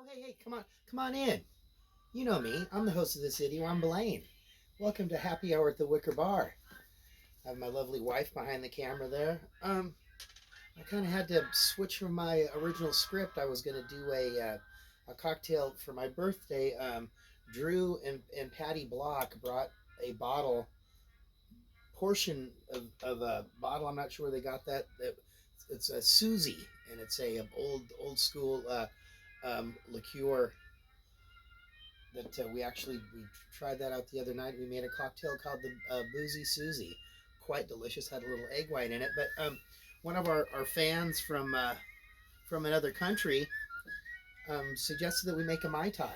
Hey, come on in. You know me. I'm the host of this video. I'm Blaine. Welcome to Happy Hour at the Wicker Bar. I have my lovely wife behind the camera there. I kind of had to switch from my original script. I was going to do a cocktail for my birthday. Drew and Patty Block brought a portion of a bottle. I'm not sure where they got that. It's a Susie, and it's a old school liqueur that we tried that out the other night. We made a cocktail called the Boozy Susie. Quite delicious. Had a little egg white in it. But one of our fans from another country suggested that we make a Mai Tai,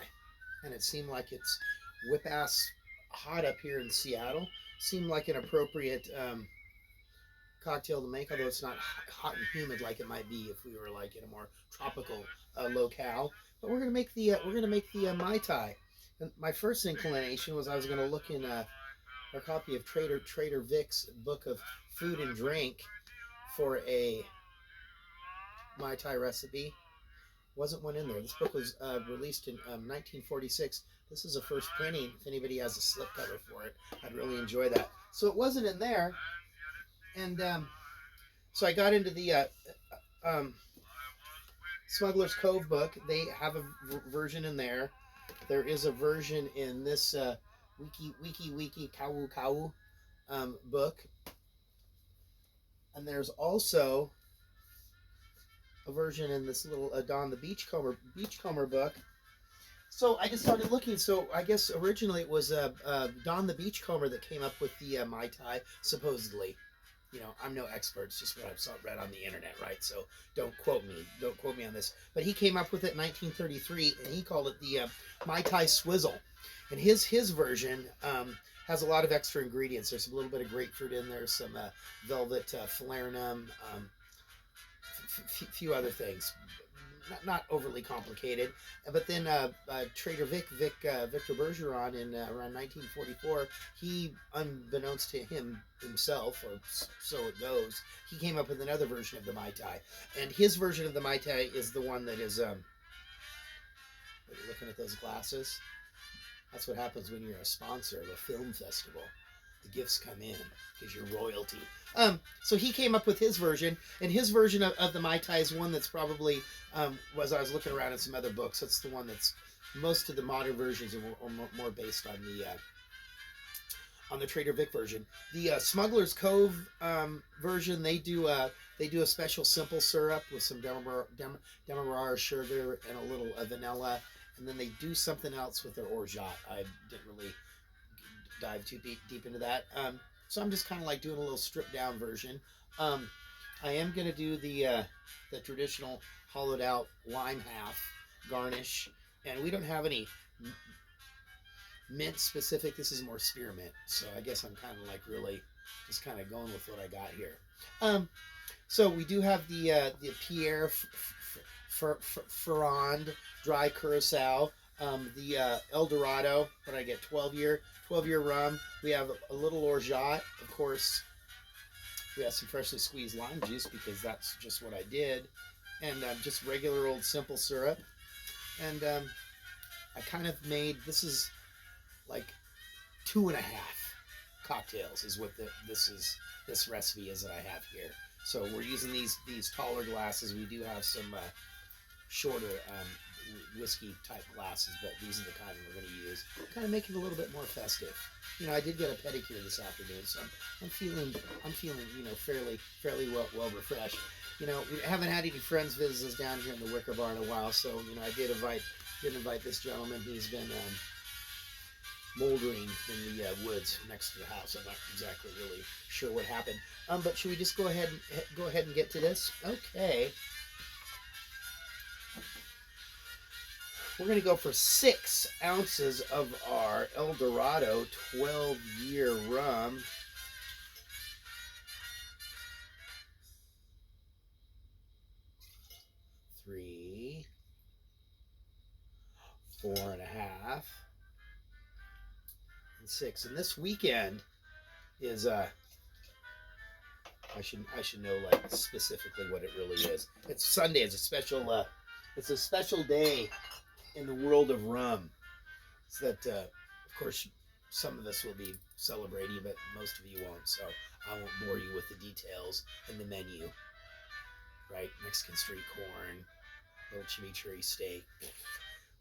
and it seemed like it's whip ass hot up here in Seattle. Seemed like an appropriate cocktail to make, although it's not hot and humid like it might be if we were like in a more tropical locale. But we're gonna make the Mai Tai. And my first inclination was I was going to look in a copy of Trader Vic's book of food and drink for a Mai Tai recipe. Wasn't one in there. This book was released in 1946. This is a first printing. If anybody has a slipcover for it, I'd really enjoy that. So it wasn't in there, and so I got into the Smuggler's Cove book. They have a version in there. There is a version in this Wiki Kawu Kawu book. And there's also a version in this little Don the Beachcomber book. So I just started looking. So I guess originally it was Don the Beachcomber that came up with the Mai Tai, supposedly. You know, I'm no expert. It's just what I've read on the internet, right? So don't quote me on this. But he came up with it in 1933, and he called it the Mai Tai Swizzle. And his version has a lot of extra ingredients. There's a little bit of grapefruit in there, some velvet falernum, few other things. Not overly complicated. But then Trader Victor Bergeron in around 1944, he, unbeknownst to himself, or so it goes, he came up with another version of the Mai Tai. And his version of the Mai Tai is the one that is, looking at those glasses? That's what happens when you're a sponsor of a film festival. The gifts come in because you're royalty. So he came up with his version, and his version of the Mai Tai is one that's probably, I was looking around in some other books, that's the one that's, most of the modern versions are more based on the Trader Vic version. The Smuggler's Cove version, they do a special simple syrup with some demerara sugar and a little vanilla, and then they do something else with their orgeat. I didn't really dive too deep into that. So I'm just kind of like doing a little stripped down version. I am going to do the traditional hollowed out lime half garnish, and we don't have any mint specific. This is more spearmint, so I guess I'm kind of like really just kind of going with what I got here. So we do have the Pierre Ferrand dry curacao, the El Dorado, what I get, 12-year rum. We have a little orgeat, of course. We have some freshly squeezed lime juice because that's just what I did, and just regular old simple syrup. And I kind of made, this is like 2.5 cocktails is what this recipe is that I have here. So we're using these taller glasses. We do have some shorter whiskey type glasses, but these are the kind we're going to use. Kind of make it a little bit more festive. You know, I did get a pedicure this afternoon, so I'm feeling you know fairly well refreshed. You know, we haven't had any friends visit us down here in the Wicker Bar in a while, so you know I did invite this gentleman. He's been moldering in the woods next to the house. I'm not exactly really sure what happened. But should we just go ahead and get to this? Okay. We're going to go for 6 ounces of our El Dorado 12-year rum. Three, 4.5, and 6. And this weekend is I should know like specifically what it really is. It's Sunday. It's a special day in the world of rum. So that, of course, some of us will be celebrating, but most of you won't. So I won't bore you with the details and the menu. Right? Mexican street corn, little chimichurri steak.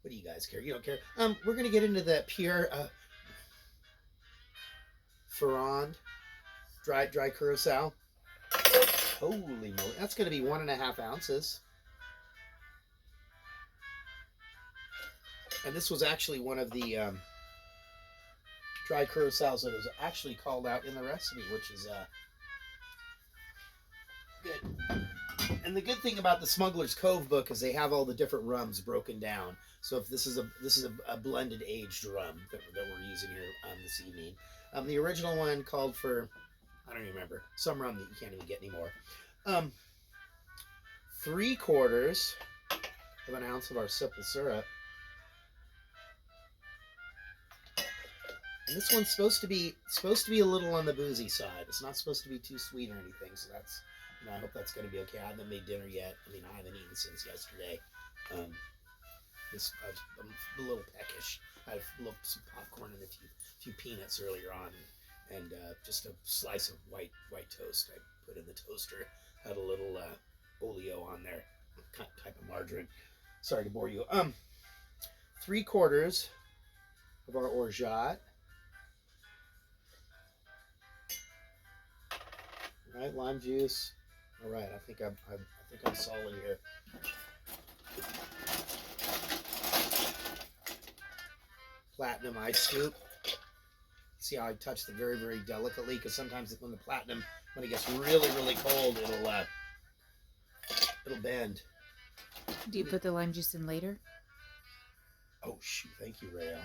What do you guys care? You don't care. We're gonna get into the Pierre Ferrand dry curacao. Holy moly, that's gonna be 1.5 ounces. And this was actually one of the dry curacao that was actually called out in the recipe, which is good. And the good thing about the Smuggler's Cove book is they have all the different rums broken down. So if this is a blended aged rum that we're using here this evening. The original one called for, I don't even remember, some rum that you can't even get anymore. 3/4 of an ounce of our simple syrup. And this one's supposed to be a little on the boozy side. It's not supposed to be too sweet or anything. So that's, I hope that's going to be okay. I haven't made dinner yet. I mean, I haven't eaten since yesterday. I'm a little peckish. I've looked some popcorn and a few peanuts earlier on, and just a slice of white toast. I put in the toaster. Had a little oleo on there, type of margarine. Sorry to bore you. 3/4 of our orgeat. All right, lime juice. All right, I think I'm solid here. Platinum ice scoop. See how I touched it very, very delicately, because sometimes when the platinum, when it gets really, really cold, it'll bend. Do you put the lime juice in later? Oh shoot! Thank you, Rayo.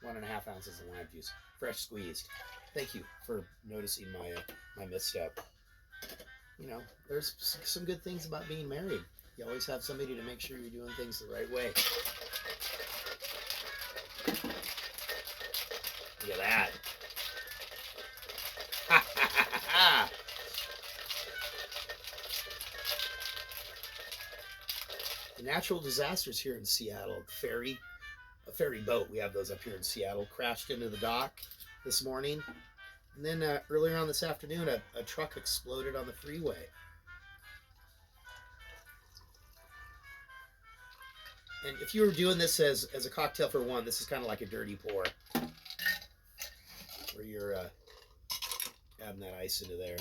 1.5 ounces of lime juice, fresh squeezed. Thank you for noticing my misstep. There's some good things about being married. You always have somebody to make sure you're doing things the right way. Look at that. Ha ha ha ha. The natural disasters here in Seattle, a ferry boat, we have those up here in Seattle, crashed into the dock this morning. And then earlier on this afternoon, a truck exploded on the freeway. And if you were doing this as a cocktail for one, this is kind of like a dirty pour, where you're adding that ice into there.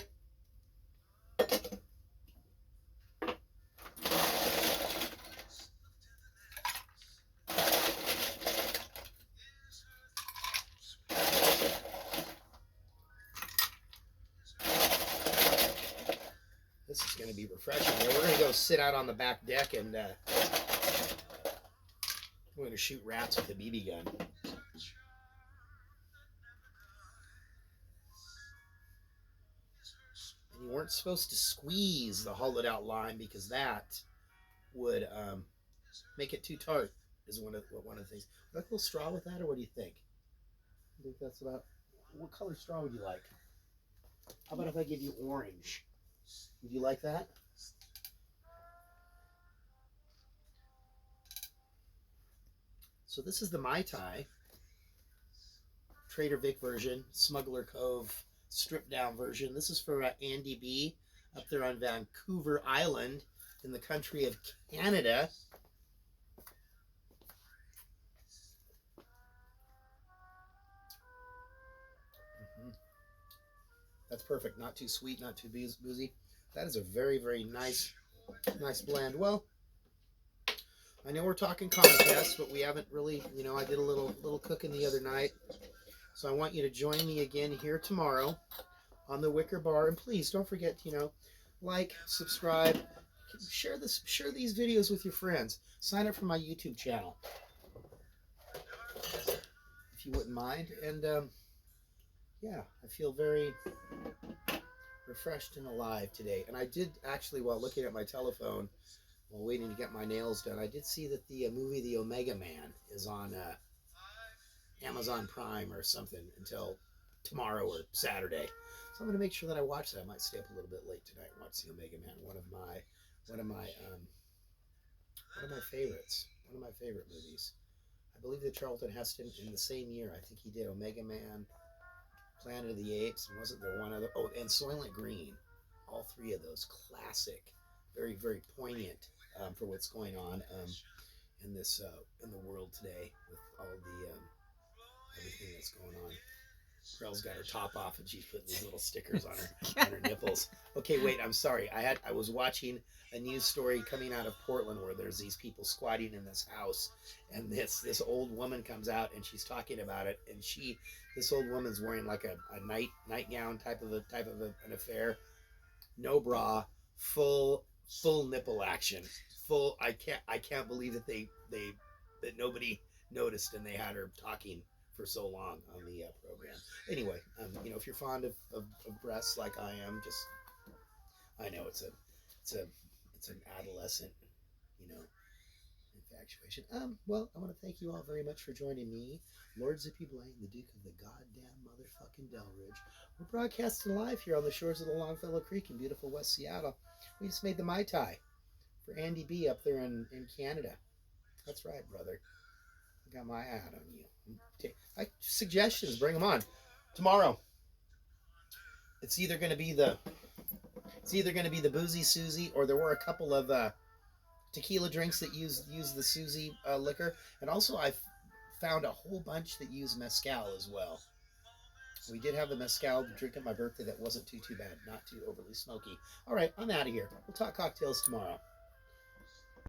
This is going to be refreshing. Yeah, we're going to go sit out on the back deck, and we're going to shoot rats with a BB gun. And you weren't supposed to squeeze the hollowed out lime, because that would make it too tart, is one of the things. Would I like a little straw with that, or what do you think? I think that's about. What color straw would you like? How about if I give you orange? Would you like that? So this is the Mai Tai Trader Vic version, Smuggler Cove stripped down version. This is for Andy B up there on Vancouver Island in the country of Canada. That's perfect. Not too sweet, not too boozy. That is a very, very nice blend. Well, I know we're talking contests, but we haven't really, I did a little cooking the other night. So I want you to join me again here tomorrow on the Wicker Bar. And please don't forget, like, subscribe, share these videos with your friends. Sign up for my YouTube channel, if you wouldn't mind. And yeah, I feel very refreshed and alive today. And I did actually, while looking at my telephone, while waiting to get my nails done, I did see that the movie The Omega Man is on Amazon Prime or something until tomorrow or Saturday. So I'm going to make sure that I watch that. I might stay up a little bit late tonight and watch The Omega Man, one one of my favorites. One of my favorite movies. I believe that Charlton Heston in the same year. I think he did Omega Man, Planet of the Apes, and wasn't there one other? Oh, and Soylent Green. All three of those classic, very very poignant for what's going on in this in the world today with all the everything that's going on. Girl's got her top off and she's putting these little stickers on her nipples. Okay, wait, I'm sorry. I was watching a news story coming out of Portland where there's these people squatting in this house, and this old woman comes out and she's talking about it, and this old woman's wearing like a nightgown type of an affair, no bra, full nipple action, full. I can't believe that that nobody noticed and they had her talking for so long on the program. Anyway, if you're fond of breasts like I am, just I know it's a it's an adolescent, you know, infatuation. Well, I want to thank you all very much for joining me, Lord Zippy Blaine, the Duke of the goddamn motherfucking Delridge. We're broadcasting live here on the shores of the Longfellow Creek in beautiful West Seattle. We just made the Mai Tai for Andy B up there in Canada. That's right, brother. I got my ad on you. Suggestions, bring them on. Tomorrow, it's either going to be the Boozy Susie, or there were a couple of tequila drinks that use the Susie liquor, and also I found a whole bunch that use mezcal as well. We did have a mezcal drink on my birthday that wasn't too bad, not too overly smoky. All right, I'm out of here. We'll talk cocktails tomorrow.